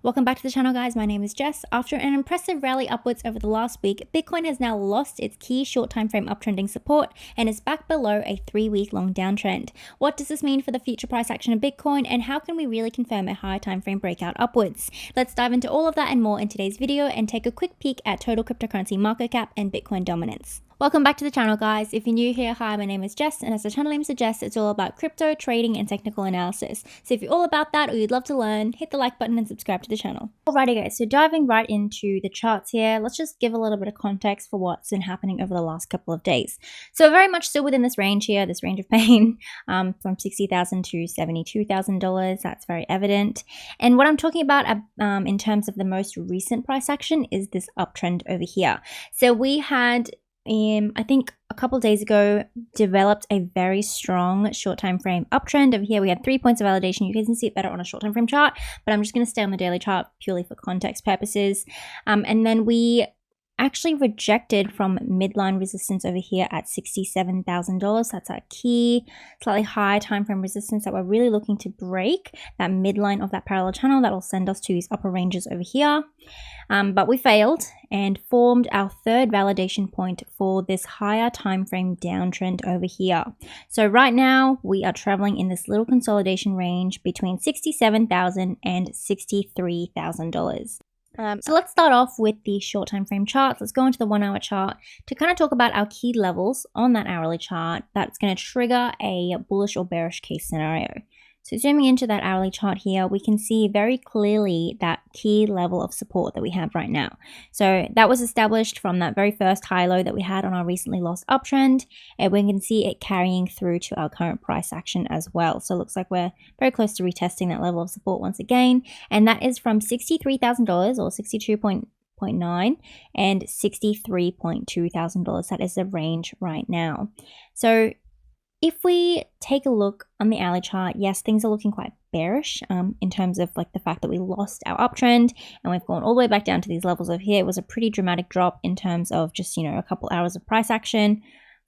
Welcome back to the channel, guys. My name is Jess. After an impressive rally upwards over the last week, Bitcoin has now lost its key short time frame uptrending support and is back below a 3-week long downtrend. What does this mean for the future price action of Bitcoin, and how can we really confirm a higher time frame breakout upwards? Let's dive into all of that and more in today's video and take a quick peek at total cryptocurrency market cap and Bitcoin dominance. Welcome back to the channel, guys. If you're new here, hi, my name is Jess, and as the channel name suggests, it's all about crypto, trading, and technical analysis. So if you're all about that or you'd love to learn, hit the like button and subscribe to the channel. Alrighty, guys, so diving right into the charts here, let's just give a little bit of context for what's been happening over the last couple of days. So very much still within this range here, this range of pain, from $60,000 to $72,000. That's very evident. And what I'm talking about in terms of the most recent price action is this uptrend over here. So we had I think a couple of days ago, developed a very strong short time frame uptrend. Over here, we had 3 points of validation. You guys can see it better on a short time frame chart, but I'm just going to stay on the daily chart purely for context purposes. And then we actually rejected from midline resistance over here at $67,000. That's our key, slightly high time frame resistance that we're really looking to break, that midline of that parallel channel that will send us to these upper ranges over here. But we failed and formed our third validation point for this higher time frame downtrend over here. So right now we are traveling in this little consolidation range between $67,000 and $63,000. So let's start off with the short time frame charts. Let's go into the 1 hour chart to kind of talk about our key levels on that hourly chart that's going to trigger a bullish or bearish case scenario. So zooming into that hourly chart here, we can see very clearly that key level of support that we have right now. So that was established from that very first high low that we had on our recently lost uptrend, and we can see it carrying through to our current price action as well. So it looks like we're very close to retesting that level of support once again, and that is from $63,000 or 62.9 and $63,200. That is the range right now. So if we take a look on the hourly chart, yes, things are looking quite bearish in terms of like the fact that we lost our uptrend and we've gone all the way back down to these levels over here. It was a pretty dramatic drop in terms of just, a couple hours of price action,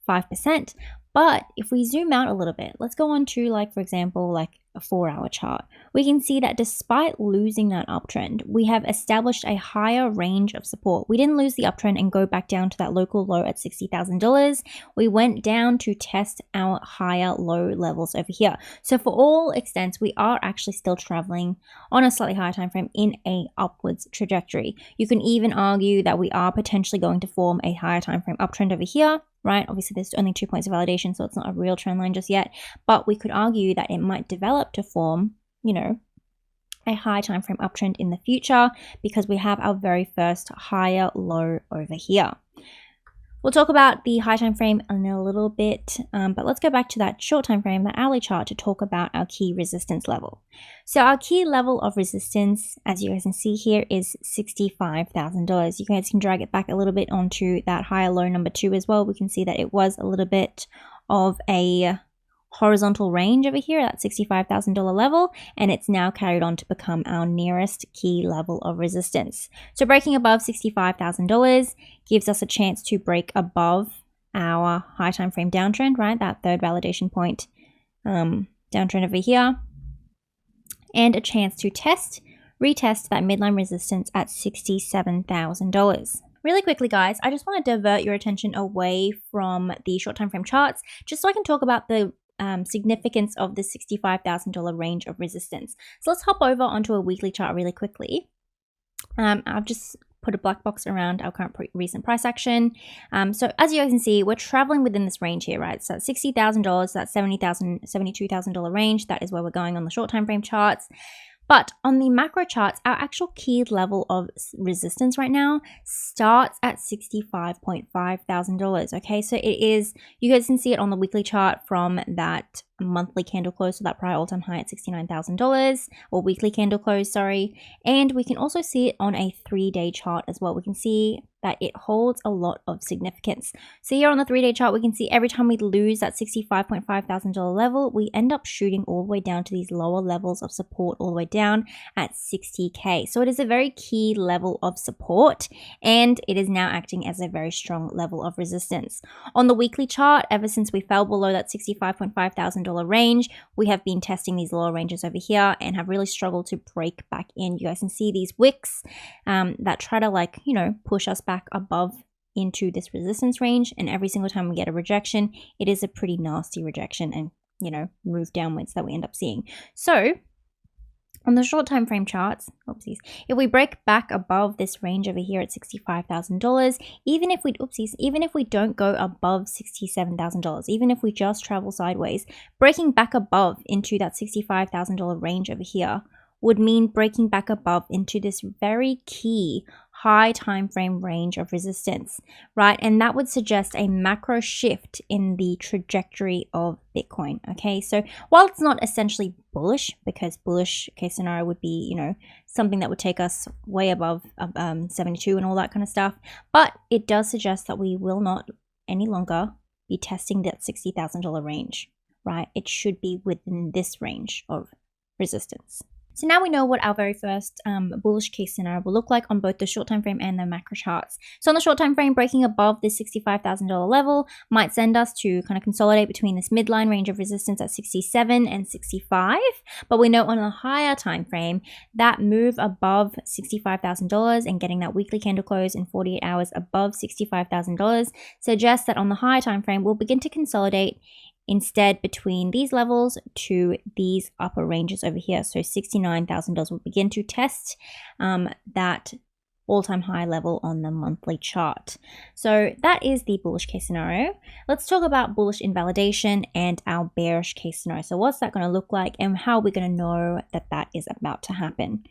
5%. But if we zoom out a little bit, let's go on to for example, a 4 hour chart. We can see that despite losing that uptrend, we have established a higher range of support. We didn't lose the uptrend and go back down to that local low at $60,000. We went down to test our higher low levels over here. So for all extents, we are actually still traveling on a slightly higher time frame in a upwards trajectory. You can even argue that we are potentially going to form a higher time frame uptrend over here, right? Obviously, there's only 2 points of validation, so it's not a real trend line just yet. But we could argue that it might develop to form, a high time frame uptrend in the future because we have our very first higher low over here. We'll talk about the high time frame in a little bit, but let's go back to that short time frame, that hourly chart, to talk about our key resistance level. So our key level of resistance, as you guys can see here, is $65,000. You guys can drag it back a little bit onto that higher low number 2 as well. We can see that it was a little bit of a horizontal range over here at that $65,000 level, and it's now carried on to become our nearest key level of resistance. So breaking above $65,000 gives us a chance to break above our high time frame downtrend, right? That third validation point downtrend over here, and a chance to retest that midline resistance at $67,000. Really quickly, guys, I just want to divert your attention away from the short time frame charts just so I can talk about the significance of the $65,000 range of resistance. So let's hop over onto a weekly chart really quickly. I've just put a black box around our current recent price action. So as you guys can see, we're traveling within this range here, right? So that's $60,000, that's $70,000, $72,000 range. That is where we're going on the short time frame charts. But on the macro charts, our actual key level of resistance right now starts at $65,500. Okay, so it is, you guys can see it on the weekly chart from that monthly candle close, so that prior all-time high at $69,000, or weekly candle close, sorry. And we can also see it on a 3-day chart as well. We can see that it holds a lot of significance. So here on the 3-day chart, we can see every time we lose that $65,500 level, we end up shooting all the way down to these lower levels of support all the way down at 60K. So it is a very key level of support, and it is now acting as a very strong level of resistance. On the weekly chart, ever since we fell below that $65,500 $60,000 range. We have been testing these lower ranges over here and have really struggled to break back in. You guys can see these wicks that try to, like, you know, push us back above into this resistance range, and every single time we get a rejection, it is a pretty nasty rejection and, you know, move downwards that we end up seeing. So on the short time frame charts, oopsies, if we break back above this range over here at $65,000, even if we don't go above $67,000, even if we just travel sideways, breaking back above into that $65,000 range over here would mean breaking back above into this very key high time frame range of resistance, right? And that would suggest a macro shift in the trajectory of Bitcoin. Okay, so while it's not essentially bullish, because bullish case scenario would be, you know, something that would take us way above 72 and all that kind of stuff, but it does suggest that we will not any longer be testing that $60,000 range, right? It should be within this range of resistance. So now we know what our very first bullish case scenario will look like on both the short time frame and the macro charts. So on the short time frame, breaking above this $65,000 level might send us to kind of consolidate between this midline range of resistance at 67 and 65. But we know on a higher time frame, that move above $65,000 and getting that weekly candle close in 48 hours above $65,000 suggests that on the higher time frame, we'll begin to consolidate instead between these levels to these upper ranges over here. So $69,000 will begin to test that all-time high level on the monthly chart. So that is the bullish case scenario. Let's talk about bullish invalidation and our bearish case scenario. So what's that going to look like, and how are we going to know that that is about to happen?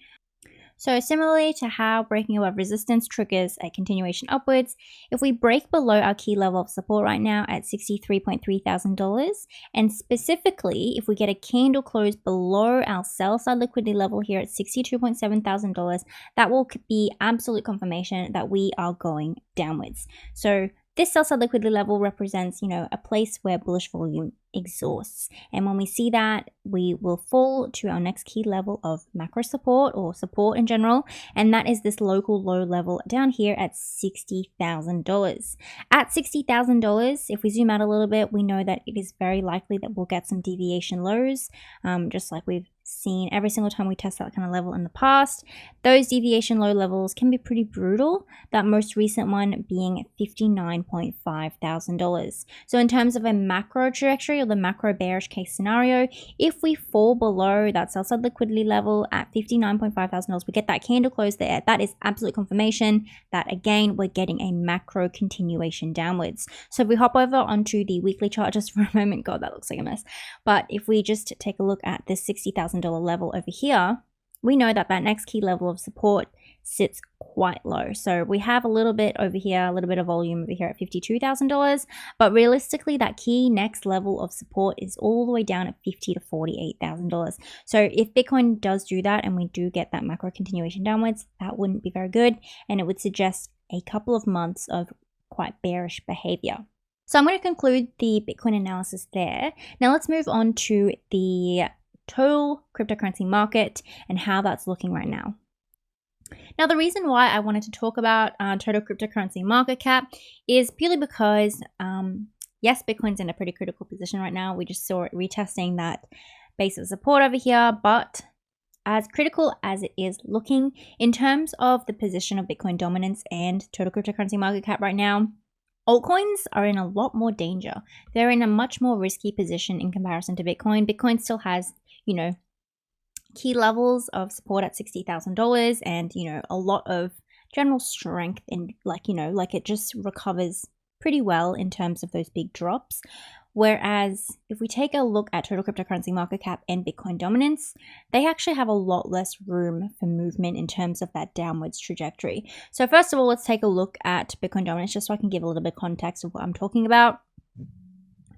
So similarly to how breaking above resistance triggers a continuation upwards, if we break below our key level of support right now at $63,300, and specifically if we get a candle close below our sell side liquidity level here at $62,700, that will be absolute confirmation that we are going downwards. So this sell side liquidity level represents, you know, a place where bullish volume exhausts. And when we see that, we will fall to our next key level of macro support, or support in general, and that is this local low level down here at $60,000. At $60,000, if we zoom out a little bit, we know that it is very likely that we'll get some deviation lows, just like we've seen every single time we test that kind of level in the past. Those deviation low levels can be pretty brutal, that most recent one being $59,500. So in terms of a macro trajectory, or the macro bearish case scenario, if we fall below that sell side liquidity level at $59,500, we get that candle close there, that is absolute confirmation that again we're getting a macro continuation downwards. So if we hop over onto the weekly chart just for a moment, god, that looks like a mess, but if we just take a look at this $60,000 level over here, we know that that next key level of support sits quite low. So we have a little bit over here, a little bit of volume over here at $52,000, but realistically that key next level of support is all the way down at $50,000 to $48,000. So if Bitcoin does do that and we do get that macro continuation downwards, that wouldn't be very good, and it would suggest a couple of months of quite bearish behavior. So I'm going to conclude the Bitcoin analysis there. Now let's move on to the total cryptocurrency market and how that's looking right now. Now, the reason why I wanted to talk about total cryptocurrency market cap is purely because, yes, Bitcoin's in a pretty critical position right now. We just saw it retesting that base of support over here, but as critical as it is looking in terms of the position of Bitcoin dominance and total cryptocurrency market cap right now, altcoins are in a lot more danger. They're in a much more risky position in comparison to Bitcoin. Bitcoin still has, you know, key levels of support at $60,000 and, you know, a lot of general strength in, like, you know, like it just recovers pretty well in terms of those big drops. Whereas if we take a look at total cryptocurrency market cap and Bitcoin dominance, they actually have a lot less room for movement in terms of that downwards trajectory. So first of all, let's take a look at Bitcoin dominance just so I can give a little bit of context of what I'm talking about.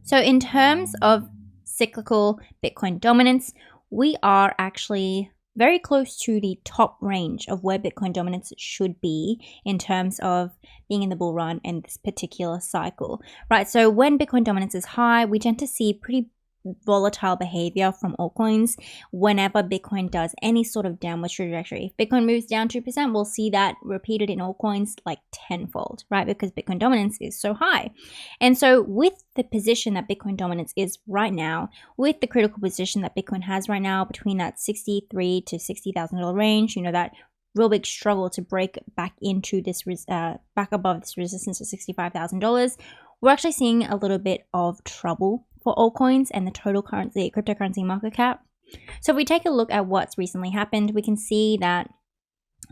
So in terms of cyclical Bitcoin dominance, we are actually very close to the top range of where Bitcoin dominance should be in terms of being in the bull run and this particular cycle, right? So when Bitcoin dominance is high, we tend to see pretty volatile behavior from altcoins whenever Bitcoin does any sort of downward trajectory. If Bitcoin moves down 2%, we'll see that repeated in altcoins like tenfold, right? Because Bitcoin dominance is so high. And so with the position that Bitcoin dominance is right now, with the critical position that Bitcoin has right now between that $63,000 to $60,000 range, that real big struggle to break back into this, back above this resistance of $65,000, we're actually seeing a little bit of trouble for altcoins and the total cryptocurrency market cap. So if we take a look at what's recently happened, we can see that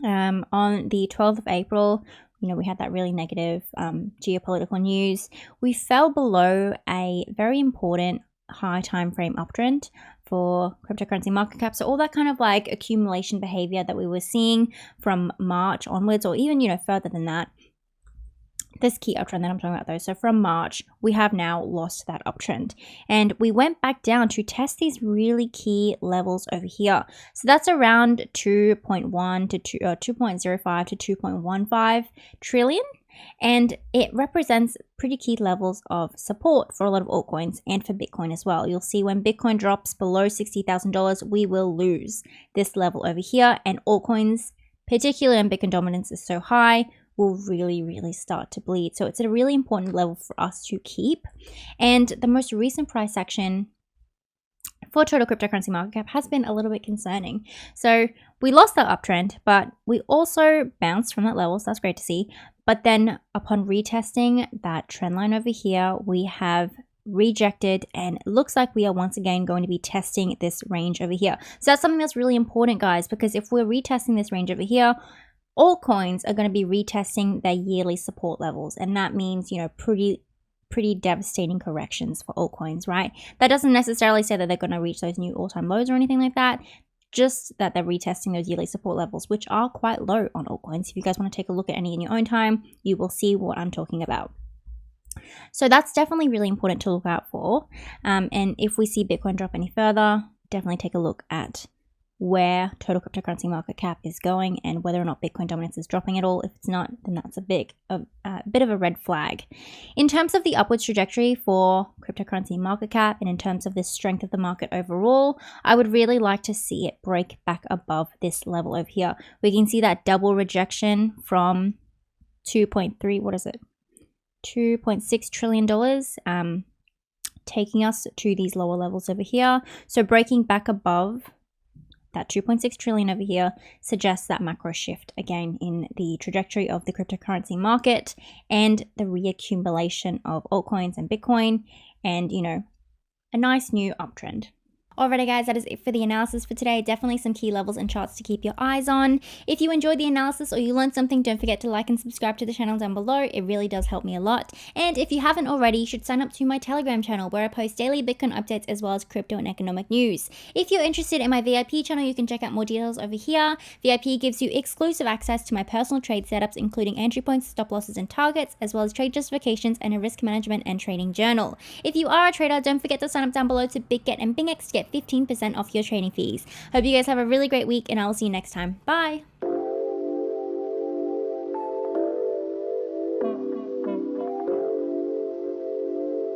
on the 12th of April, we had that really negative geopolitical news. We fell below a very important high time frame uptrend for cryptocurrency market cap. So all that kind of like accumulation behavior that we were seeing from March onwards, or even, further than that, this key uptrend that I'm talking about though. So from March, we have now lost that uptrend and we went back down to test these really key levels over here. So that's around 2.1 to 2.05 to 2.15 trillion. And it represents pretty key levels of support for a lot of altcoins and for Bitcoin as well. You'll see when Bitcoin drops below $60,000, we will lose this level over here, and altcoins, particularly when Bitcoin dominance is so high, will really, really start to bleed. So it's a really important level for us to keep. And the most recent price action for total cryptocurrency market cap has been a little bit concerning. So we lost that uptrend, but we also bounced from that level, so that's great to see. But then upon retesting that trend line over here, we have rejected, and it looks like we are once again going to be testing this range over here. So that's something that's really important, guys, because if we're retesting this range over here, altcoins are going to be retesting their yearly support levels, and that means, pretty devastating corrections for altcoins, right? That doesn't necessarily say that they're going to reach those new all-time lows or anything like that, just that they're retesting those yearly support levels, which are quite low on altcoins. If you guys want to take a look at any in your own time, you will see what I'm talking about. So that's definitely really important to look out for. And if we see Bitcoin drop any further, definitely take a look at where total cryptocurrency market cap is going and whether or not Bitcoin dominance is dropping at all. If it's not, then that's a bit of a red flag. In terms of the upwards trajectory for cryptocurrency market cap and in terms of the strength of the market overall, I would really like to see it break back above this level over here. We can see that double rejection from $2.6 trillion, taking us to these lower levels over here. So breaking back above that 2.6 trillion over here suggests that macro shift again in the trajectory of the cryptocurrency market and the reaccumulation of altcoins and Bitcoin, and a nice new uptrend. Alrighty guys, that is it for the analysis for today. Definitely some key levels and charts to keep your eyes on. If you enjoyed the analysis or you learned something, don't forget to like and subscribe to the channel down below. It really does help me a lot. And if you haven't already, you should sign up to my Telegram channel where I post daily Bitcoin updates as well as crypto and economic news. If you're interested in my VIP channel, you can check out more details over here. VIP gives you exclusive access to my personal trade setups, including entry points, stop losses and targets, as well as trade justifications and a risk management and trading journal. If you are a trader, don't forget to sign up down below to Bitget and BingX to get 15% off your trading fees. Hope you guys have a really great week, and I will see you next time. Bye!